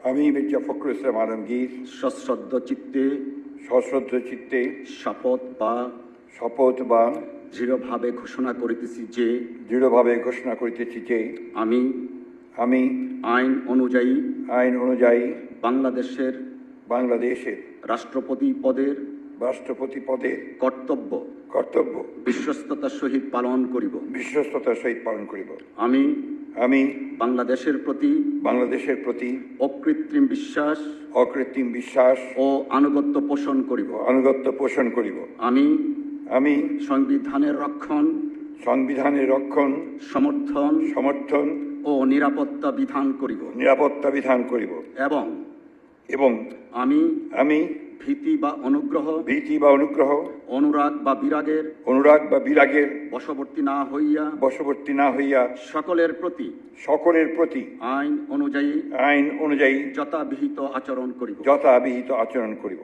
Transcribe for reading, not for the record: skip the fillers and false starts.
আমি মির্জা ফখরুল ইসলাম আলমগীর সশ্রদ্ধ চিত্তে শপথ বা দৃঢ়ভাবে ঘোষণা করিতেছি যে আমি আইন অনুযায়ী বাংলাদেশের রাষ্ট্রপতি পদের কর্তব্য বিশ্বস্ততার সহিত পালন করিব। আমি বাংলাদেশের প্রতি অকৃত্রিম বিশ্বাস ও আনুগত্য পোষণ করিব। আমি সংবিধানের রক্ষণ সমর্থন ও নিরাপত্তা বিধান করিব এবং আমি ভীতি বা অনুগ্রহ অনুরাগ বা বিরাগের বশবর্তী না হইয়া সকলের প্রতি আইন অনুযায়ী যথাবিহিত আচরণ করিব।